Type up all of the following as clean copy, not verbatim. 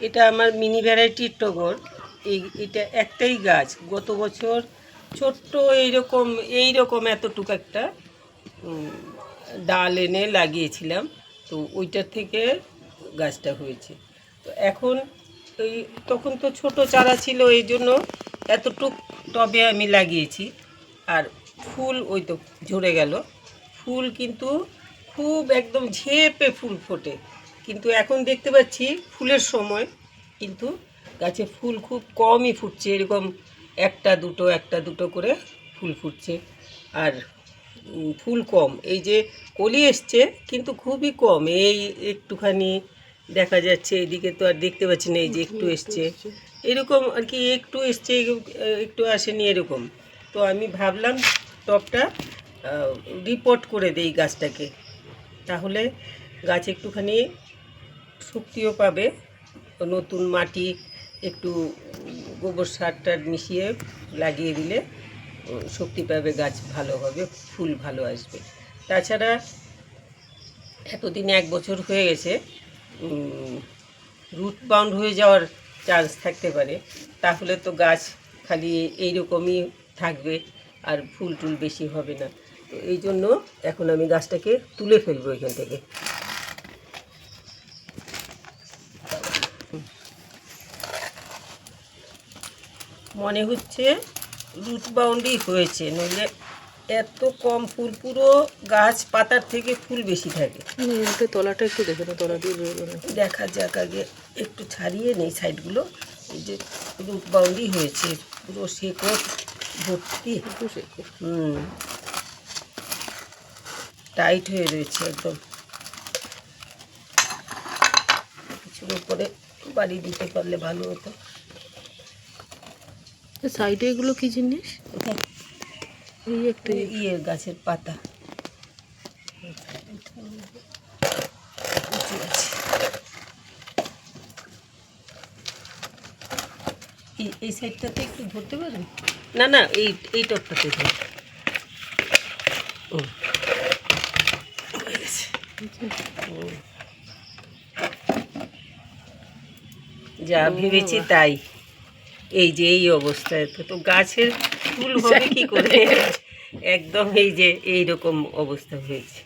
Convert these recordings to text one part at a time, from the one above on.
এটা আমার মিনি ভ্যারাইটির টগর। এটা একটাই গাছ, গত বছর ছোট্ট এইরকম এতটুকু একটা ডাল এনে লাগিয়েছিলাম, তো ওইটার থেকে গাছটা হয়েছে। তো এখন ওই তখন তো ছোট চারা ছিল, এই জন্য এতটুক টবে আমি লাগিয়েছি। আর ফুল ওই তো ঝরে গেল, ফুল কিন্তু খুব একদম ঝেপে ফুল ফোটে। কিন্তু এখন দেখতে পাচ্ছি ফুলের সময়, কিন্তু গাছে ফুল খুব কমই ফুটছে, এরকম একটা দুটো করে ফুল ফুটছে। আর ফুল কম, এই যে কলি এসছে কিন্তু খুবই কম, এই একটুখানি দেখা যাচ্ছে, এদিকে তো আর দেখতে পাচ্ছি না, এই যে একটু এসছে এরকম আর কি, একটু এসছে একটু আসেনি এরকম। তো আমি ভাবলাম টবটা রিপোর্ট করে দেই গাছটাকে, তাহলে গাছ একটুখানি শক্তিও পাবে। নতুন মাটি একটু গোবর সারটা মিশিয়ে লাগিয়ে দিলে শক্তি পাবে, গাছ ভালো হবে, ফুল ভালো আসবে। তাছাড়া এতদিন 1 বছর হয়ে গেছে, রুট বাউন্ড হয়ে যাওয়ার চান্স থাকতে পারে, তাহলে তো গাছ খালি এইরকমই থাকবে আর ফুল টুল বেশি হবে না। তো এই জন্য এখন আমি গাছটাকে তুলে ফেলবো এখান থেকে। মনে হচ্ছে রুট বাউন্ডই হয়েছে, নইলে এত কম ফুল, পুরো গাছ পাতার থেকে ফুল বেশি থাকে। তলাটা একটু দেখে না, তলা দিয়ে দেখা যাক, আগে একটু ছাড়িয়ে নেই সাইডগুলো। এই যে রুট বাউন্ডই হয়েছে, পুরো শেকড় ভর্তি, টাইট হয়ে রয়েছে একদম। কিছুর উপরে বাড়ি দিতে পারলে ভালো হতো। সাইডে এগুলো কি জিনিস? এই একটা গাছের পাতা এই সাইডটাতে একটু ধরতে পারেন? না না, এই টপটাতে ধর। যা ভেবেছি তাই, এই যে এই অবস্থায় তো গাছের ফুল হবে কি করে, একদম এই যে এইরকম অবস্থা হয়েছে।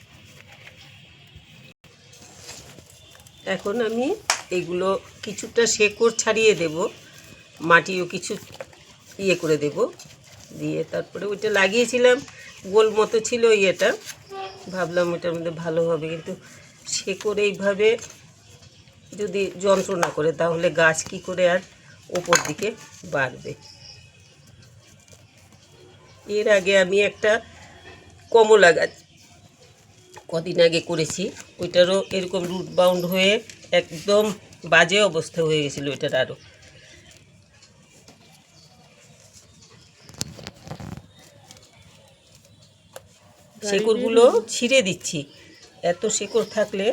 এখন আমি এগুলো কিছুটা শেকড় ছাড়িয়ে দেব, মাটিও কিছু ইয়ে করে দেব, দিয়ে তারপরে ওইটা লাগিয়েছিলাম, গোল মতো ছিল ইয়েটা, ভাবলাম ওটার মধ্যে ভালো হবে, কিন্তু শেকড় এইভাবে যদি যন্ত্রণা করে তাহলে গাছ কি করে আর ওপর দিকে বাড়বে। এর আগে আমি একটা কমলা গাছ কদিন আগে করেছি, ওইটারও এরকম রুট বাউন্ড হয়ে একদম বাজে অবস্থা হয়ে গেছিলো ওইটার। আরও শেকড়গুলো ছিঁড়ে দিচ্ছি, এত শেকড় থাকলে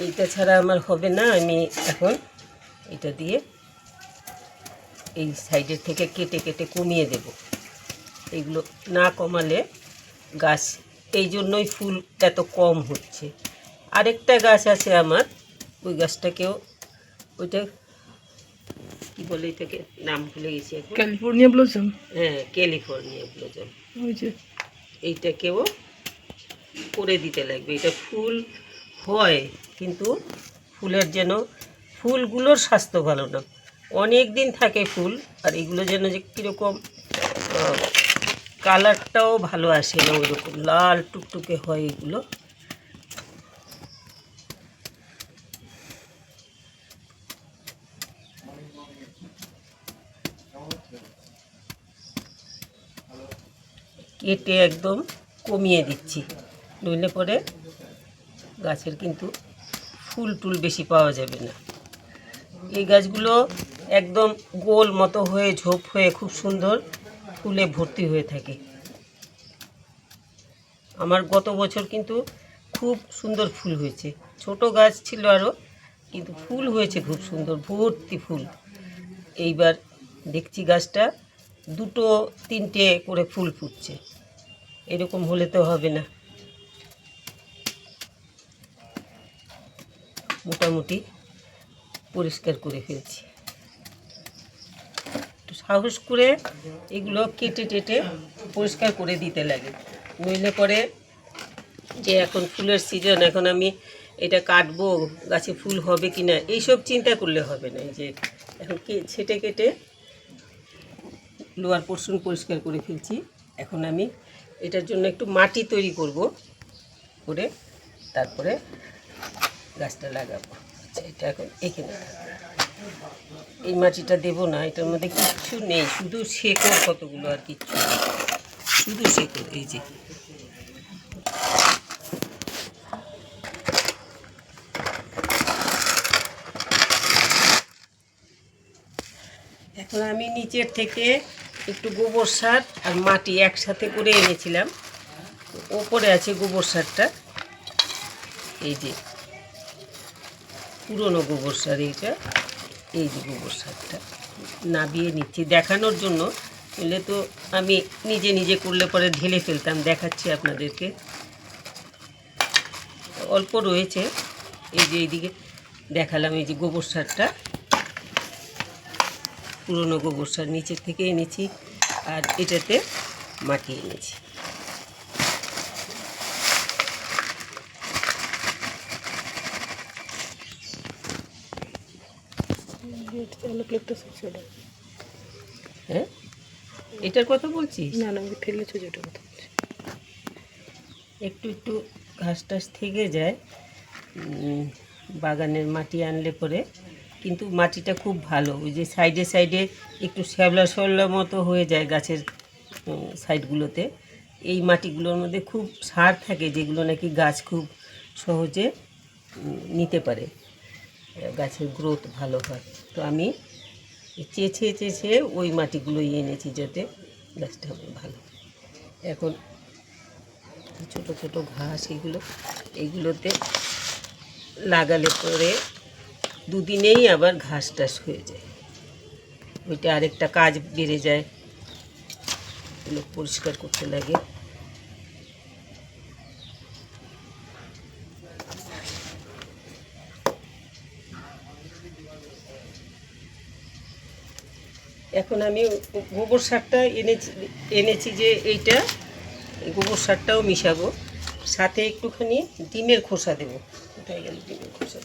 এইটা ছাড়া আমার হবে না। আমি এখন এটা দিয়ে এই সাইডের থেকে কেটে কেটে কমিয়ে দেব, এগুলো না কমালে গাছ, এই জন্যই ফুল এত কম হচ্ছে। আরেকটা গাছ আছে আমার, ওই গাছটাকেও, ওইটা কি বলে, এটাকে নাম ভুলে গেছি এখন। California blossom. হ্যাঁ, ক্যালিফোর্নিয়া ব্লসম। ওই যে এইটাকেও করে দিতে লাগবে। এটা ফুল হয়, কিন্তু ফুলের যেন, ফুলগুলোর স্বাস্থ্য ভালো না, অনেক দিন থাকে ফুল, আর এগুলো যেন যে কীরকম কালারটাও ভালো আসে না, ওইরকম লাল টুকটুকে হয় এগুলো। কেটে একদম কমিয়ে দিচ্ছি, নইলে পরে গাছের কিন্তু ফুল টুল বেশি পাওয়া যাবে না। এই গাছগুলো একদম গোল মতো হয়ে ঝোপ হয়ে খুব সুন্দর ফুলে ভর্তি হয়ে থাকে। আমার গত বছর কিন্তু খুব সুন্দর ফুল হয়েছে, ছোট গাছ ছিল আরও, কিন্তু ফুল হয়েছে খুব সুন্দর, ভর্তি ফুল। এইবার দেখছি গাছটা 2-3টে করে ফুল ফুটছে, এরকম হলে তো হবে না। মোটামুটি পরিষ্কার করে ফেলছি। একটু সাহস করে এগুলো কেটে টেটে পরিষ্কার করে দিতে লাগে, নইলে পরে যে এখন ফুলের সিজন, এখন আমি এটা কাটবো, গাছে ফুল হবে কি না এইসব চিন্তা করলে হবে না। এই যে এখন ছেটে কেটে লোয়ার পোর্শন পরিষ্কার করে ফেলছি। এখন আমি এটার জন্য একটু মাটি তৈরি করব, করে তারপরে গাছটা লাগাবো। আচ্ছা, এটা এখন এখানে এই মাটিটা দেবো না, এটার মধ্যে কিচ্ছু নেই, শুধু শেকড় কতগুলো, আর কিচ্ছু নেই, শুধু শেকড়। এই যে এখন আমি নিচের থেকে একটু গোবর সার আর মাটি একসাথে করে এনেছিলাম, ওপরে আছে গোবর সারটা। এই যে পুরনো গোবর সার এইটা, এই যে গোবর সারটা নাবিয়ে নিচ্ছি দেখানোর জন্য, নইলে তো আমি নিজে নিজে করলে পরে ঢেলে ফেলতাম। দেখাচ্ছি আপনাদেরকে, অল্প রয়েছে। এই যে এইদিকে দেখালাম, এই যে গোবর সারটা, পুরনো গোবর সার নিচের থেকে এনেছি, আর এটাতে মাটি এনেছি। হ্যাঁ, এটার কথা বলছিস? না না, আমি ফেলেছি যেটা কথা বলছি। একটু একটু ঘাস টাস থেকে যায় বাগানের মাটি আনলে পরে, কিন্তু মাটিটা খুব ভালো। ওই যে সাইডে সাইডে একটু শ্যাবলা শ্যাবলা মতো হয়ে যায় গাছের সাইডগুলোতে, এই মাটিগুলোর মধ্যে খুব সার থাকে, যেগুলো নাকি গাছ খুব সহজে নিতে পারে, গাছের গ্রোথ ভালো হয়। তো আমি চেঁচে চেঁচে ওই মাটিগুলোই এনেছি, যাতে গাছটা ভালো। এখন ছোট ছোট ঘাস এগুলোতে লাগালে পরে দুদিনেই আবার ঘাস টাস হয়ে যায়, ওইটা আরেকটা কাজ বেড়ে যায়, এগুলো পরিষ্কার করতে লাগে। এখন আমি গোবর সারটা এনেছি যে এইটা, গোবর সারটাও মিশাবো, সাথে একটুখানি ডিমের খোসা দেবো। কোথায় গেল ডিমের খোসা?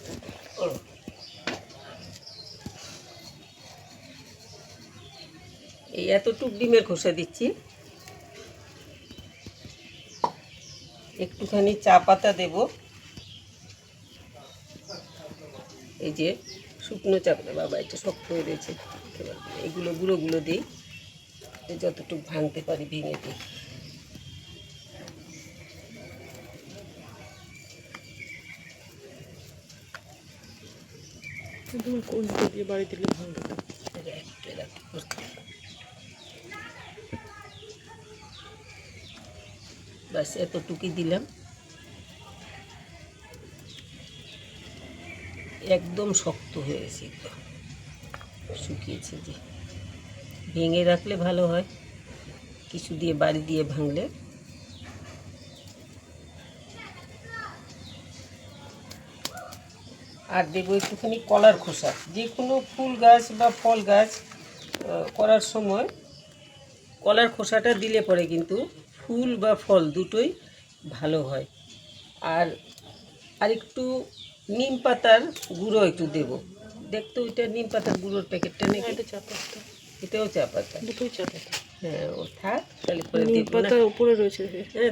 এই এতটুক ডিমের খোসা দিচ্ছি। একটুখানি চা পাতা দেব, এই যে শুকনো চা পাতা, বাবা এটা শক্ত হয়ে রয়েছে, এগুলো গুঁড়োগুলো দিই, যতটুকু ভাঙতে পারি ভেঙে দিই। বাড়ি দিলে ভালো। বাস এতটুকুই দিলাম, একদম শক্ত হয়েছে, একদম শুকিয়েছে। যে ভেঙে রাখলে ভালো হয়, কিছু দিয়ে বাড়ি দিয়ে ভাঙলে। আর দেবো একটুখানি কলার খোসা। যে কোনো ফুল গাছ বা ফল গাছ করার সময় কলার খোসাটা দিলে পরে কিন্তু ফুল বা ফল দুটোই ভালো হয়। আর একটু নিম পাতার গুঁড়ো একটু দেবো। দেখতো ওইটা নিম পাতার গুঁড়োর প্যাকেটটা নাকি? এটা চা পাতা, এটাও চা পাতা, দুটোই চা পাতা। হ্যাঁ, ও থাক, তাহলে পরে নিম দেবো না। পাতার উপরে রয়েছে। হ্যাঁ,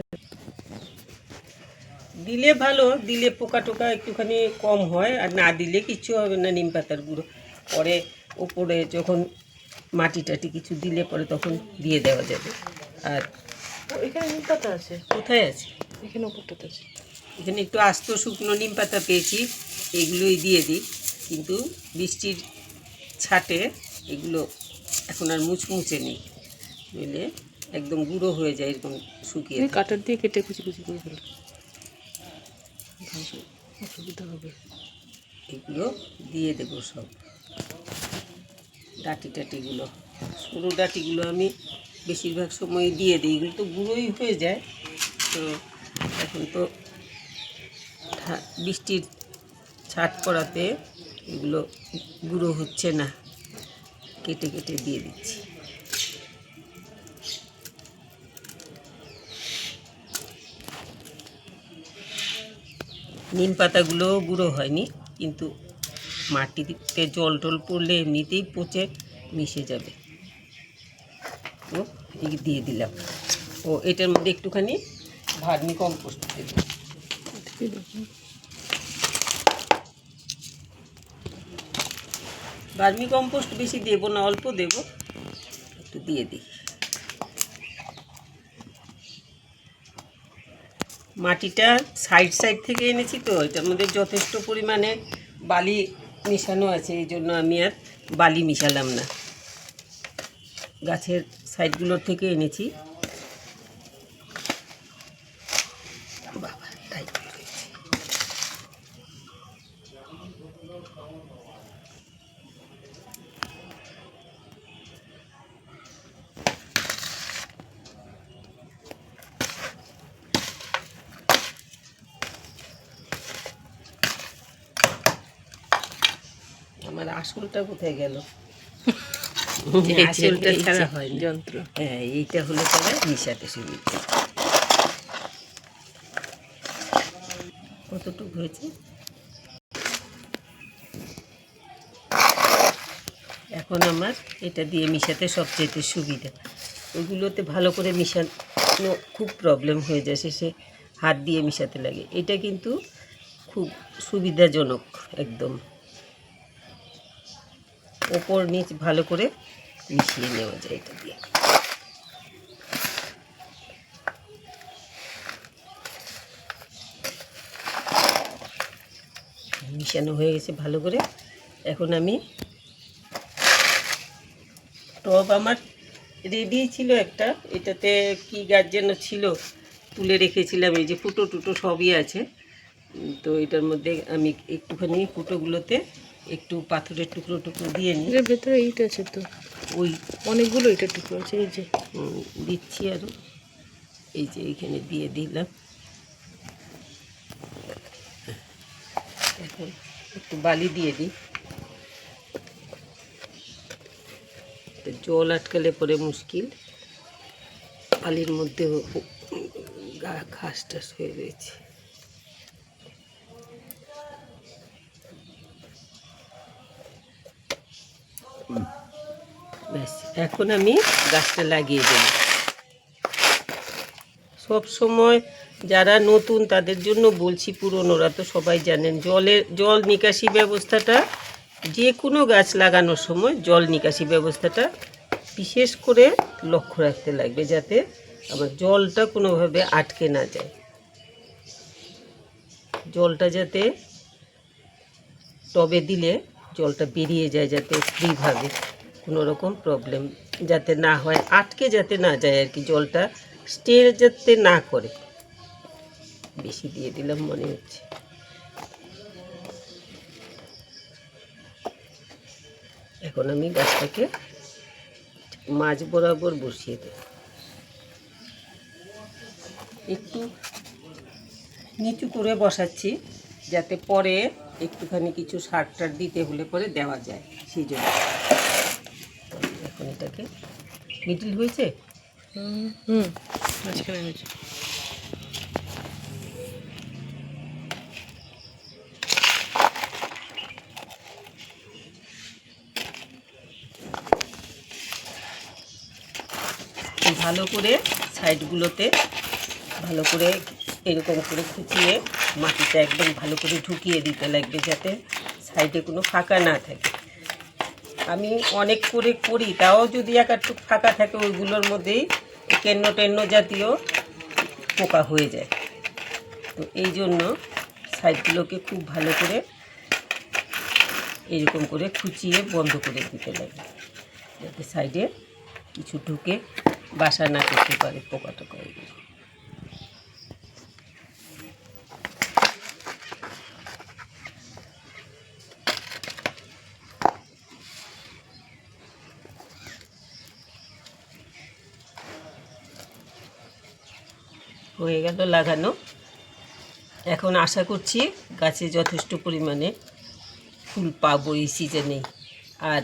দিলে ভালো, দিলে পোকা টোকা একটুখানি কম হয়, আর না দিলে কিচ্ছু হবে না নিম পাতার গুঁড়ো। পরে উপরে যখন মাটি টাটি কিছু দিলে পরে তখন দিয়ে দেওয়া যাবে। আর এখানে নিম পাতা আছে, কোথায় আছে? এখানে উপরটাতে আছে। এখানে একটু আস্ত শুকনো নিম পাতা পেয়েছি, এগুলোই দিয়ে দিই। কিন্তু বৃষ্টির ছাটে এগুলো এখন আর মুচমুচে নেই, নইলে একদম গুঁড়ো হয়ে যায়, এরকম শুকিয়ে যায়। কাটার দিয়ে কেটে কুচি কুচি করে ফেলো, অসুবিধা হবে। এগুলো দিয়ে দেবো সব, ডাঁটি টাটিগুলো, সরু ডাঁটিগুলো আমি বেশিরভাগ সময় দিয়ে দিই, এগুলো তো গুঁড়োই হয়ে যায়। তো এখন তো বৃষ্টির ছাট করাতে এগুলো গুঁড়ো হচ্ছে না, কেটে কেটে দিয়ে দিচ্ছি। নিম পাতাগুলো গুঁড়ো হয়নি, কিন্তু মাটিতে জল টল পড়লে এমনিতেই পচে মিশে যাবে। তো এই দিয়ে দিলাম। ও এটার মধ্যে একটুখানি ভার্মি কম্পোস্ট দেব। ভার্মি কম্পোস্ট বেশি দেব না, অল্প দেব, একটু দিয়ে দিই। মাটিটা সাইড সাইড থেকে এনেছি, তো এটার মধ্যে যথেষ্ট পরিমাণে বালি মিশানো আছে, এই জন্য আমি আর বালি মিশালাম না। গাছের সাইডগুলোর থেকে এনেছি। বাবা টাইট হয়েছে। আমার আসলটা কোথায় গেল? আসলটা ছাড়া হয় যন্ত্র। হ্যাঁ, এইটা হলে পরে মিশাতে সুবিধা। কতটুকু হয়েছে? এখন আমার এটা দিয়ে মিশাতে সবচেয়ে সুবিধা। ওইগুলোতে ভালো করে মিশানো খুব প্রবলেম হয়ে যায়, শেষে হাত দিয়ে মিশাতে লাগে। এটা কিন্তু খুব সুবিধাজনক, একদম ওপর নিচ ভালো করে মিশিয়ে নেওয়া যায় এটা দিয়ে। মিশানো হয়ে গেছে ভালো করে। এখন আমি টব আমার রেডি ছিল একটা, এটাতে কি গাছ যেন ছিল, তুলে রেখেছিলাম। এই যে ফুটো টুটো সবই আছে। তো এটার মধ্যে আমি একটুখানি ফুটোগুলোতে একটু পাথরের টুকরো টুকরো দিয়ে নিই। এর ভেতরে ইট আছে তো, ওই অনেকগুলো ইটের টুকরো আছে। এই যে দিচ্ছি আরও, এই যে এইখানে দিয়ে দিলাম। এখন একটু বালি দিয়ে দিই, জল আটকালে পরে মুশকিল। বালির মধ্যে ঘাস টাস হয়ে রয়েছে। ব্যাস, এখন আমি গাছটা লাগিয়ে দেব। সব সময় যারা নতুন তাদের জন্য বলছি, পুরনোরা তো সবাই জানেন, জল নিকাশি ব্যবস্থাটা, যে কোনো গাছ লাগানোর সময় জল নিকাশি ব্যবস্থাটা বিশেষ করে লক্ষ্য রাখতে লাগবে, যাতে আমার জলটা কোনোভাবে আটকে না যায়। জলটা যাতে টবে দিলে জলটা বেরিয়ে যায়, যাতে ফ্রিভাবে, কোনো রকম প্রবলেম যাতে না হয়, আটকে যাতে না যায় আর কি, জলটা স্টে যাতে না করে। বেশি দিয়ে দিলাম মনে হচ্ছে। এখন আমি গাছটাকে মাঝ বরাবর বসিয়ে দেব। একটু নিচু করে বসাচ্ছি, যাতে পরে একটুখানি কিছু সার টার দিতে হলে পরে দেওয়া যায়, সেই জন্য। এখন এটাকে মিডিল হয়েছে। মাঝখানে হয়েছে। ভালো করে সাইডগুলোতে ভালো করে এরকম করে খুঁচিয়ে মাটিটা একদম ভালো করে ঢুকিয়ে দিতে লাগবে, যাতে সাইডে কোনো ফাঁকা না থাকে। আমি অনেক করে করি, তাও যদি একটু ফাঁকা থাকে ওইগুলোর মধ্যেই কেন্ন টেন্ন জাতীয় পোকা হয়ে যায়। তো এই জন্য সাইডগুলোকে খুব ভালো করে এরকম করে খুঁচিয়ে বন্ধ করে দিতে লাগে, যাতে সাইডে কিছু ঢুকে বাসা না করতে পারে পোকা টোকা। এগুলো হয়ে গেল লাগানো। এখন আশা করছি গাছে যথেষ্ট পরিমাণে ফুল পাবো এই সিজনেই। আর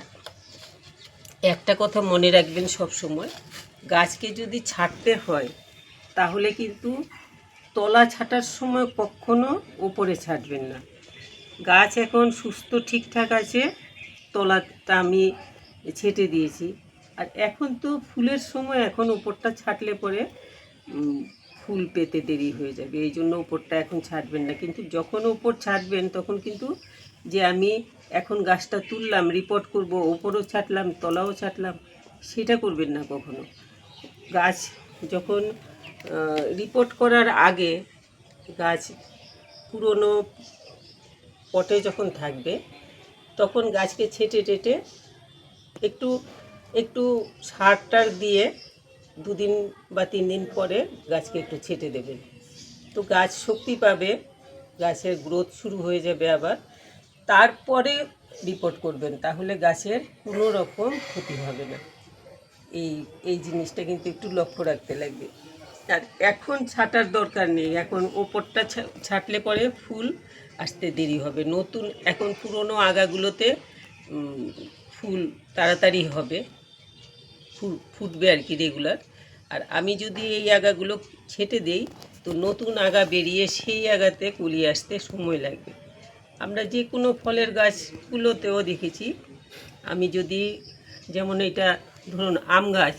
একটা কথা মনে রাখবেন সব সময়, গাছকে যদি ছাঁটতে হয় তাহলে কিন্তু তলা ছাঁটার সময় কখনো ওপরে ছাঁটবেন না। গাছ এখন সুস্থ ঠিকঠাক আছে, তলাটা আমি ছেটে দিয়েছি। আর এখন তো ফুলের সময়, এখন ওপরটা ছাঁটলে পরে ফুল পেতে দেরি হয়ে যাবে, এই জন্য ওপরটা এখন ছাঁটবেন না। কিন্তু যখন ওপর ছাঁটবেন তখন কিন্তু যে আমি এখন গাছটা তুললাম, রিপোর্ট করব, ওপরও ছাঁটলাম তলাও ছাঁটলাম, সেটা করবেন না কখনো। গাছ যখন রিপোর্ট করার আগে গাছ পুরনো পটে যখন থাকবে তখন গাছকে ছেটে টেটে একটু একটু সার টার দিয়ে 2 দিন বা 3 দিন পরে গাছকে একটু ছেটে দেবেন। তো গাছ শক্তি পাবে, গাছের গ্রোথ শুরু হয়ে যাবে আবার। তারপরে রিপোর্ট করবেন, তাহলে গাছের কোনো রকম ক্ষতি হবে না। এই এই জিনিসটা কিন্তু একটু লক্ষ্য রাখতে লাগবে। আর এখন ছাঁটার দরকার নেই, এখন ওপরটা ছাঁটলে পরে ফুল আসতে দেরি হবে। নতুন এখন পুরনো আগাগুলোতে ফুল তাড়াতাড়ি হবে, ফুল ফুটবে আর কি রেগুলার। আর আমি যদি এই আগাগুলো ছেটে দেই তো নতুন আগা বেরিয়ে সেই আগাতে কুলি আসতে সময় লাগবে। আমরা যে কোনো ফলের গাছগুলোতেও দেখেছি, আমি যদি, যেমন এটা ধরুন আম গাছ,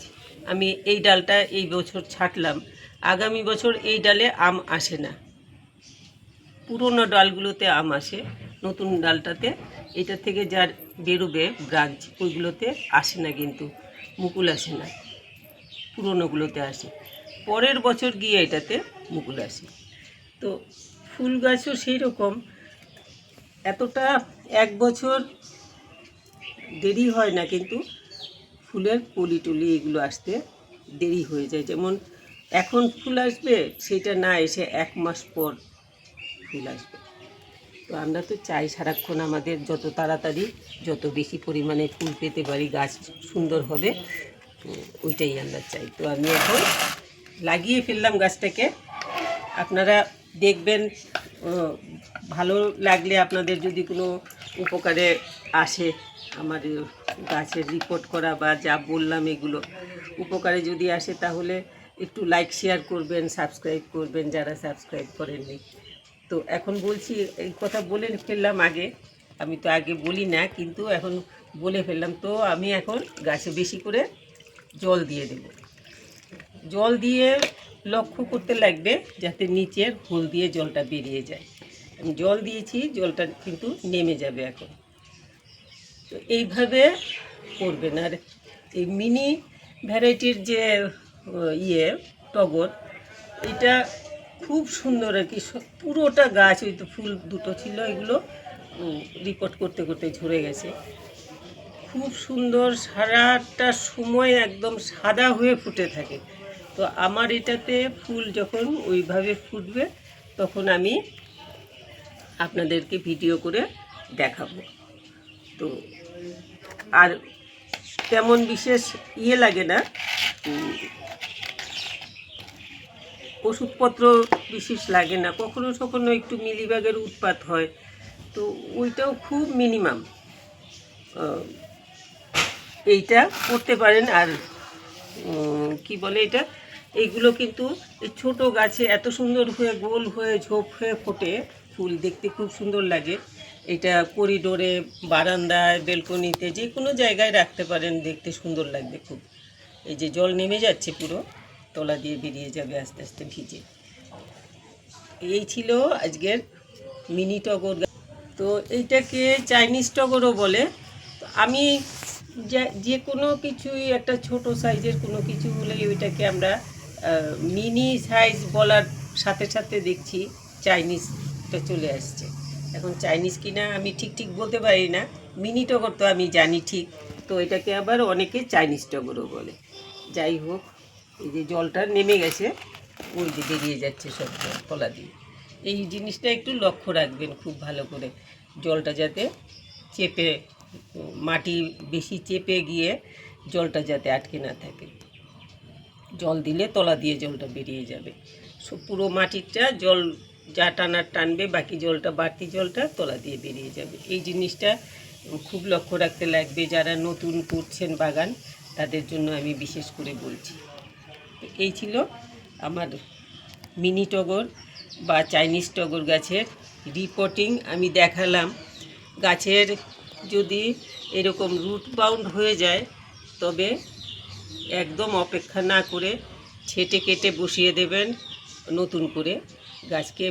আমি এই ডালটা এই বছর ছাঁটলাম, আগামী বছর এই ডালে আম আসে না। পুরনো ডালগুলোতে আম আসে, নতুন ডালটাতে এটা থেকে যার বেরোবে ব্রাঞ্চ ওইগুলোতে আসে না, কিন্তু মুকুল আসে না। পুরনোগুলোতে আসে, পরের বছর গিয়ে এটাতে মুকুল আসে। তো ফুল গাছও সেই রকম, এতটা 1 বছর দেরি হয় না, কিন্তু ফুলের কলি টলি এগুলো আসতে দেরি হয়ে যায়। যেমন এখন ফুল আসবে, সেটা না এসে 1 মাস পর ফুল আসবে। তো আমরা তো চাই সারাক্ষণ আমাদের যত তাড়াতাড়ি যত বেশি পরিমাণে ফুল পেতে পারি, গাছ সুন্দর হবে, ওইটাই আমরা চাই। তো আমি এখন লাগিয়ে ফেললাম গাছটাকে, আপনারা দেখবেন। ভালো লাগলে আপনাদের যদি কোনো উপকারে আসে আমার গাছের রিপোর্ট করা বা যা বললাম এগুলো উপকারে যদি আসে, তাহলে একটু লাইক শেয়ার করবেন, সাবস্ক্রাইব করবেন যারা সাবস্ক্রাইব করেননি। তো এখন বলছি, এই কথা বলে ফেললাম আগে, আমি তো আগে বলি না কিন্তু এখন বলে ফেললাম। তো আমি এখন গাছে বেশি করে জল দিয়ে দেব। জল দিয়ে লক্ষ্য করতে লাগবে যাতে নিচের হোল দিয়ে জলটা বেরিয়ে যায়। আমি জল দিয়েছি, জলটা কিন্তু নেমে যাবে এখন। তো এইভাবে করবেন। আর এই মিনি ভ্যারাইটির যে টগর, এটা খুব সুন্দর আর কি, পুরোটা গাছ, ওই তো ফুল দুটো ছিল এগুলো রিপোর্ট করতে করতে ঝরে গেছে। খুব সুন্দর, সারাটা সময় একদম সাদা হয়ে ফুটে থাকে। তো আমার এটাতে ফুল যখন ওইভাবে ফুটবে তখন আমি আপনাদেরকে ভিডিও করে দেখাবো। তো আর তেমন বিশেষ লাগে না, ওষুধপত্র বিশেষ লাগে না, কখনো কখনো একটু মিলিবাগের উৎপাত হয়, তো ওইটাও খুব মিনিমাম, এইটা করতে পারেন। আর কি বলে এটা, এইগুলো কিন্তু এই ছোটো গাছে এত সুন্দর হয়ে গোল হয়ে ঝোপ হয়ে ফোটে, ফুল দেখতে খুব সুন্দর লাগে। এটা করিডোরে, বারান্দায়, বেলকনিতে, যে কোনো জায়গায় রাখতে পারেন, দেখতে সুন্দর লাগবে খুব। এই যে জল নেমে যাচ্ছে পুরো, তলা দিয়ে বেরিয়ে যাবে আস্তে আস্তে ভিজে। এই ছিল আজকের মিনি টগর। তো এইটাকে চাইনিজ টগরও বলে। তো আমি যে কোনো কিছুই একটা ছোট সাইজের কোনো কিছু হলেই ওইটাকে আমরা মিনি সাইজ বলার সাথে সাথে দেখছি চাইনিজটা চলে আসছে। এখন চাইনিজ কিনা আমি ঠিক বলতে পারি না, মিনি টগর তো আমি জানি ঠিক। তো এটাকে আবার অনেকে চাইনিজ টগরও বলে। যাই হোক, এই যে জলটা নেমে গেছে, ওই যে বেরিয়ে যাচ্ছে সব জল তলা দিয়ে। এই জিনিসটা একটু লক্ষ্য রাখবেন খুব ভালো করে, জলটা যাতে চেপে, মাটি বেশি চেপে গিয়ে জলটা যাতে আটকে না থাকে। জল দিলে তলা দিয়ে জলটা বেরিয়ে যাবে, পুরো মাটিটা জল যা টানার টানবে, বাকি জলটা বাড়তি জলটা তলা দিয়ে বেরিয়ে যাবে। এই জিনিসটা খুব লক্ষ্য রাখতে লাগবে, যারা নতুন করছেন বাগান তাদের জন্য আমি বিশেষ করে বলছি। তো এই ছিল আমার মিনি টগর বা চাইনিজ টগর গাছের রিপোর্টিং। আমি দেখালাম গাছের যদি এরকম রুট বাউন্ড হয়ে যায় তবে একদম অপেক্ষা না করে ছেটে কেটে বসিয়ে দেবেন নতুন করে। গাছকে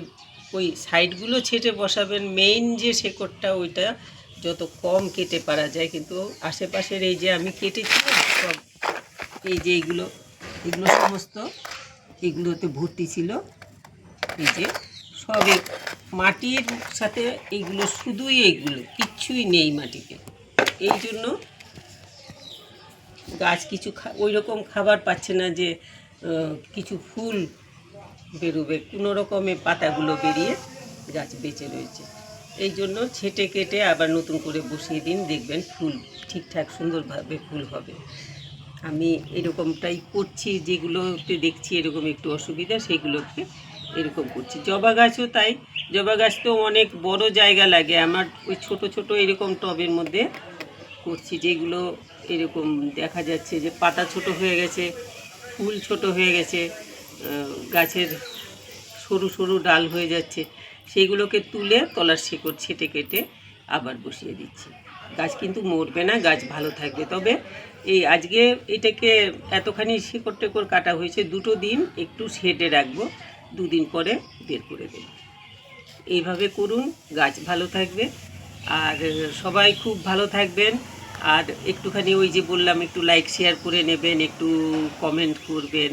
ওই সাইডগুলো ছেটে বসাবেন, মেইন যে শেকড়টা ওইটা যত কম কেটে পারা যায়। কিন্তু আশেপাশের এই যে আমি কেটেছি সব, এই যে এগুলো সমস্ত এগুলোতে ভর্তি ছিল, এই যে সব মাটির সাথে এইগুলো, শুধুই এইগুলো, কিচ্ছুই নেই মাটিতে। এই জন্য গাছ কিছু ওই রকম খাবার পাচ্ছে না যে কিছু ফুল বেরোবে, কোনো রকমে পাতাগুলো বেরিয়ে গাছ বেঁচে রয়েছে। এই জন্য ছেটে কেটে আবার নতুন করে বসিয়ে দিন, দেখবেন ফুল ঠিকঠাক সুন্দরভাবে ফুল হবে। আমি এরকমটাই করছি, যেগুলোতে দেখছি এরকম একটু অসুবিধা সেগুলোকে এরকম করছি। জবা গাছও তাই, জবা গাছ তো অনেক বড় জায়গা লাগে, আমার ওই ছোট ছোট এরকম টবের মধ্যে করছি, যেগুলো এরকম দেখা যাচ্ছে যে পাতা ছোট হয়ে গেছে, ফুল ছোট হয়ে গেছে, গাছের সরু সরু ডাল হয়ে যাচ্ছে, সেইগুলোকে তুলে তলার শিকড় ছেটে কেটে আবার বসিয়ে দিচ্ছি। গাছ কিন্তু মরবে না, গাছ ভালো থাকবে। তবে এই আজকে এটাকে এতখানি শিকড় টেকড় কাটা হয়েছে, 2 দিন একটু শেডে রাখবো, 2 দিন পরে বের করে দেব। এইভাবে করুন, গাছ ভালো থাকবে। আর সবাই খুব ভালো থাকবেন। আর একটুখানি ওই যে বললাম, একটু লাইক শেয়ার করে নেবেন, একটু কমেন্ট করবেন,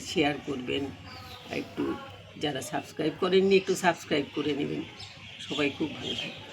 শেয়ার করবেন, একটু যারা সাবস্ক্রাইব করেননি একটু সাবস্ক্রাইব করে নেবেন। সবাই খুব ভালো থাকবে।